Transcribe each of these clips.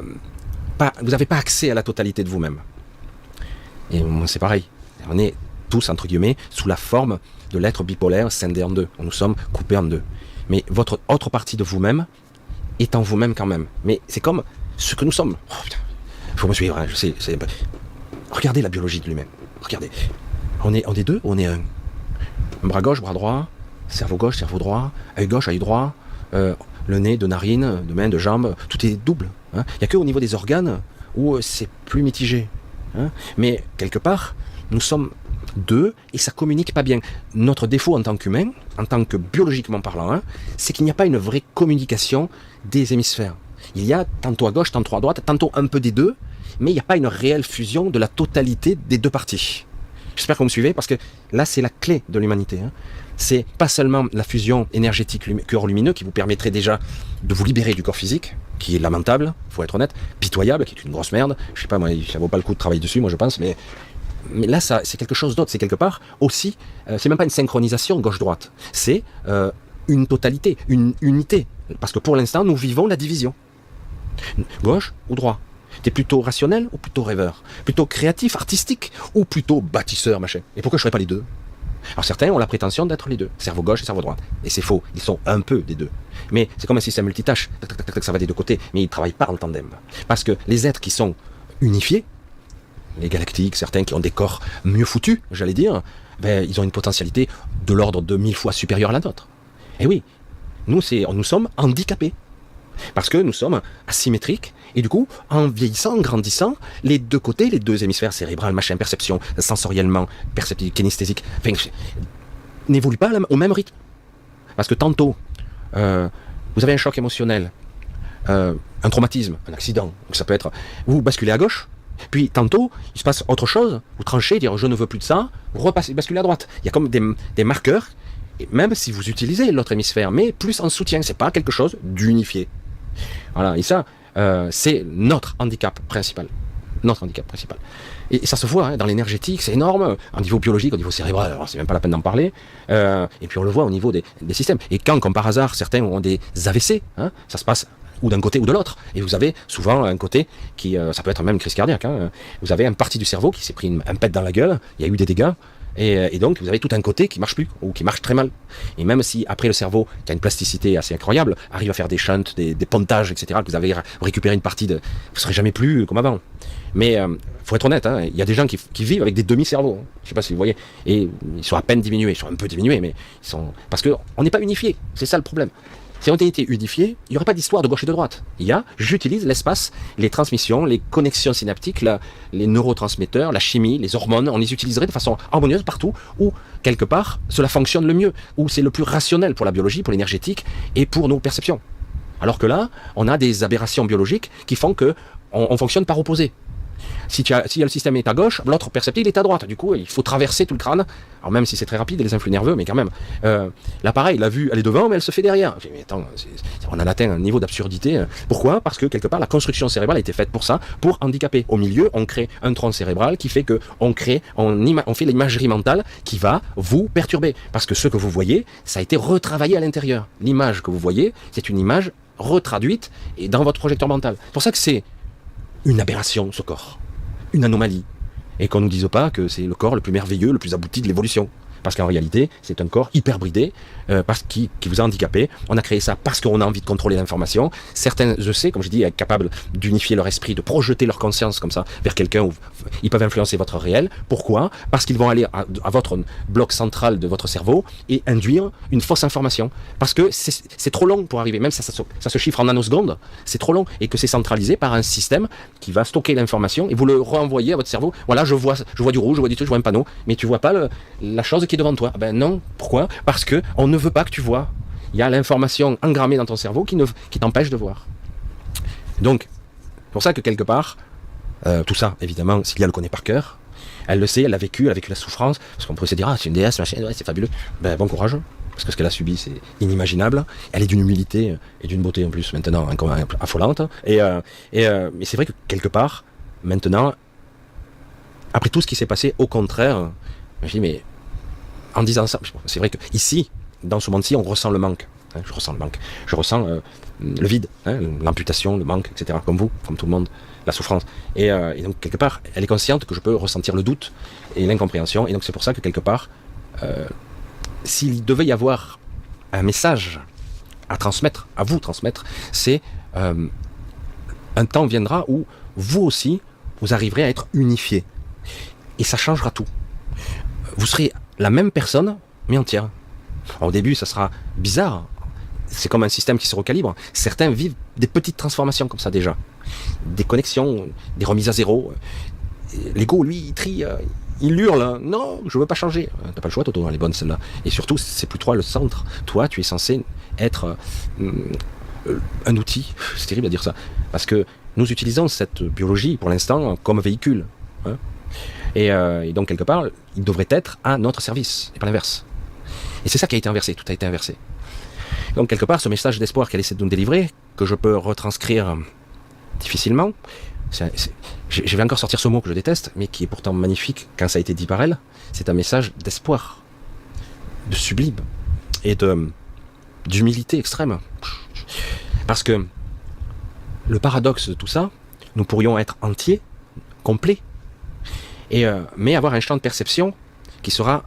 vous n'avez pas accès à la totalité de vous-même. Et c'est pareil. On est tous, entre guillemets, sous la forme de l'être bipolaire scindé en deux. Nous sommes coupés en deux. Mais votre autre partie de vous-même est en vous-même quand même. Mais c'est comme ce que nous sommes. Oh, putain. Il faut me suivre, hein, je sais. Regardez la biologie de l'humain. Regardez. On est deux ou on est un? Un bras gauche, bras droit, cerveau gauche, cerveau droit, œil gauche, œil droit, le nez, de narines, de mains, de jambes, tout est double. Hein. Il n'y a qu'au niveau des organes où c'est plus mitigé. Hein. Mais quelque part, nous sommes deux et ça communique pas bien. Notre défaut en tant qu'humain, en tant que biologiquement parlant, hein, c'est qu'il n'y a pas une vraie communication des hémisphères. Il y a tantôt à gauche, tantôt à droite, tantôt un peu des deux, mais il n'y a pas une réelle fusion de la totalité des deux parties. J'espère que vous me suivez, parce que là, c'est la clé de l'humanité. Hein. C'est pas seulement la fusion énergétique cœur lumineux qui vous permettrait déjà de vous libérer du corps physique, qui est lamentable, il faut être honnête, pitoyable, qui est une grosse merde. Je sais pas, moi, ça vaut pas le coup de travailler dessus, moi je pense, mais là, ça, c'est quelque chose d'autre. C'est quelque part aussi, c'est même pas une synchronisation gauche-droite, c'est une totalité, une unité. Parce que pour l'instant, nous vivons la division. Gauche ou droit? T'es plutôt rationnel ou plutôt rêveur? Plutôt créatif, artistique ou plutôt bâtisseur, machin? Et pourquoi je ne serais pas les deux? Alors certains ont la prétention d'être les deux, cerveau gauche et cerveau droit. Et c'est faux, ils sont un peu des deux. Mais c'est comme un système multitâche, ça va des deux côtés, mais ils ne travaillent pas en tandem. Parce que les êtres qui sont unifiés, les galactiques, certains qui ont des corps mieux foutus, j'allais dire, ben, ils ont une potentialité de l'ordre de 1000 fois supérieure à la nôtre. Et oui, nous sommes handicapés. Parce que nous sommes asymétriques, et du coup, en vieillissant, en grandissant, les deux côtés, les deux hémisphères cérébral, machin, perception, sensoriellement, perceptif, kinesthésique, enfin, n'évoluent pas au même rythme. Parce que tantôt, vous avez un choc émotionnel, un traumatisme, un accident, donc ça peut être, vous basculez à gauche, puis tantôt, il se passe autre chose, vous tranchez, dire je ne veux plus de ça, vous repassez, basculez à droite. Il y a comme des marqueurs, et même si vous utilisez l'autre hémisphère, mais plus en soutien, c'est pas quelque chose d'unifié. Voilà, et ça, c'est notre handicap principal. Notre handicap principal. Et ça se voit hein, dans l'énergétique, c'est énorme, au niveau biologique, au niveau cérébral, alors c'est même pas la peine d'en parler. Et puis on le voit au niveau des systèmes. Et quand, comme par hasard, certains ont des AVC, hein, ça se passe ou d'un côté ou de l'autre. Et vous avez souvent un côté qui, ça peut être même une crise cardiaque, hein, vous avez une partie du cerveau qui s'est pris un pet dans la gueule, il y a eu des dégâts. Et donc, vous avez tout un côté qui marche plus, ou qui marche très mal. Et même si, après, le cerveau, qui a une plasticité assez incroyable, arrive à faire des shunts, des pontages, etc., que vous avez récupéré une partie de... Vous ne serez jamais plus comme avant. Mais, faut être honnête, hein, il y a des gens qui vivent avec des demi-cerveaux. Hein. Je ne sais pas si vous voyez. Et ils sont à peine diminués, ils sont un peu diminués, mais ils sont... Parce qu'on n'est pas unifiés, c'est ça le problème. Si on était unifié, il n'y aurait pas d'histoire de gauche et de droite. J'utilise l'espace, les transmissions, les connexions synaptiques, les neurotransmetteurs, la chimie, les hormones, on les utiliserait de façon harmonieuse partout où, quelque part, cela fonctionne le mieux, où c'est le plus rationnel pour la biologie, pour l'énergétique et pour nos perceptions. Alors que là, on a des aberrations biologiques qui font qu'on fonctionne par opposé. Si le système est à gauche, l'autre perceptif est à droite. Du coup, il faut traverser tout le crâne. Alors même si c'est très rapide, les influx nerveux, mais quand même. Là, pareil, la vue, elle est devant, mais elle se fait derrière. Mais attends, on en atteint un niveau d'absurdité. Pourquoi? Parce que quelque part, la construction cérébrale a été faite pour ça, pour handicaper. Au milieu, on crée un tronc cérébral qui fait que on fait l'imagerie mentale qui va vous perturber. Parce que ce que vous voyez, ça a été retravaillé à l'intérieur. L'image que vous voyez, c'est une image retraduite et dans votre projecteur mental. C'est pour ça que c'est une aberration, ce corps, une anomalie, et qu'on ne nous dise pas que c'est le corps le plus merveilleux, le plus abouti de l'évolution. Parce qu'en réalité, c'est un corps hyper bridé, qui vous a handicapé. On a créé ça parce qu'on a envie de contrôler l'information. Certains, je sais, comme je dis, sont capables d'unifier leur esprit, de projeter leur conscience comme ça vers quelqu'un où ils peuvent influencer votre réel. Pourquoi? Parce qu'ils vont aller à votre bloc central de votre cerveau et induire une fausse information. Parce que c'est trop long pour arriver. Même ça se chiffre en nanosecondes. C'est trop long. Et que c'est centralisé par un système qui va stocker l'information et vous le renvoyer à votre cerveau. Voilà, je vois du rouge, je vois du truc, je vois un panneau. Mais tu vois pas la chose qui est devant toi. Ben non. Pourquoi? Parce que on ne veut pas que tu vois. Il y a l'information engrammée dans ton cerveau qui t'empêche de voir. Donc, c'est pour ça que quelque part, tout ça, évidemment, Sylvia le connaît par cœur. Elle le sait, elle a vécu la souffrance. Parce qu'on pourrait se dire, ah, c'est une déesse, machin, ouais, c'est fabuleux. Ben bon courage. Parce que ce qu'elle a subi, c'est inimaginable. Elle est d'une humilité et d'une beauté en plus, maintenant, affolante. Mais c'est vrai que quelque part, maintenant, après tout ce qui s'est passé, au contraire, je dis, mais en disant ça, c'est vrai que ici, dans ce monde-ci, on ressent le manque. hein, je ressens le manque. Je ressens le vide, hein, l'amputation, le manque, etc. Comme vous, comme tout le monde, la souffrance. Et donc, quelque part, elle est consciente que je peux ressentir le doute et l'incompréhension. Et donc, c'est pour ça que, quelque part, s'il devait y avoir un message à transmettre, à vous transmettre, c'est un temps viendra où vous aussi, vous arriverez à être unifiés. Et ça changera tout. Vous serez la même personne, mais entière. Alors, au début, ça sera bizarre. C'est comme un système qui se recalibre. Certains vivent des petites transformations comme ça déjà. Des connexions, des remises à zéro. L'ego, lui, il trie, il hurle. Non, je veux pas changer. T'as pas le choix, Toto, dans les bonnes celles-là. Et surtout, c'est plus toi le centre. Toi, tu es censé être un outil. C'est terrible à dire ça. Parce que nous utilisons cette biologie, pour l'instant, comme véhicule. Hein. Et donc, quelque part, il devrait être à notre service, et pas l'inverse. Et c'est ça qui a été inversé, tout a été inversé. Donc, quelque part, ce message d'espoir qu'elle essaie de nous délivrer, que je peux retranscrire difficilement, je vais encore sortir ce mot que je déteste, mais qui est pourtant magnifique quand ça a été dit par elle, c'est un message d'espoir, de sublime, et d'humilité extrême. Parce que le paradoxe de tout ça, nous pourrions être entiers, complets, mais avoir un champ de perception qui sera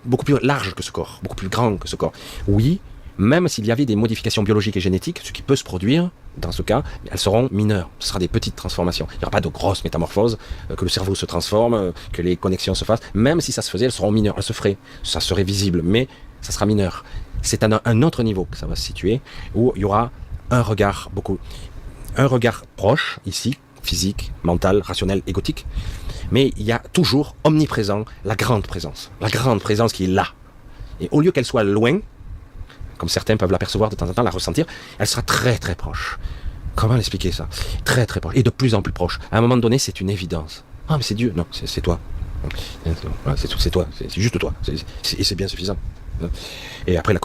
beaucoup plus large que ce corps, beaucoup plus grand que ce corps. Oui, même s'il y avait des modifications biologiques et génétiques, ce qui peut se produire, dans ce cas, elles seront mineures. Ce sera des petites transformations. Il n'y aura pas de grosses métamorphoses, que le cerveau se transforme, que les connexions se fassent. Même si ça se faisait, elles seront mineures. Elles se feraient. Ça serait visible, mais ça sera mineur. C'est à un autre niveau que ça va se situer, où il y aura un regard proche, ici, physique, mental, rationnel, égotique. Mais il y a toujours omniprésent la grande présence qui est là. Et au lieu qu'elle soit loin, comme certains peuvent l'apercevoir de temps en temps, la ressentir, elle sera très très proche. Comment l'expliquer ça? Très très proche, et de plus en plus proche. À un moment donné, c'est une évidence. Ah mais c'est Dieu, non, c'est toi. C'est toi, c'est juste toi. Et c'est bien suffisant. Et après la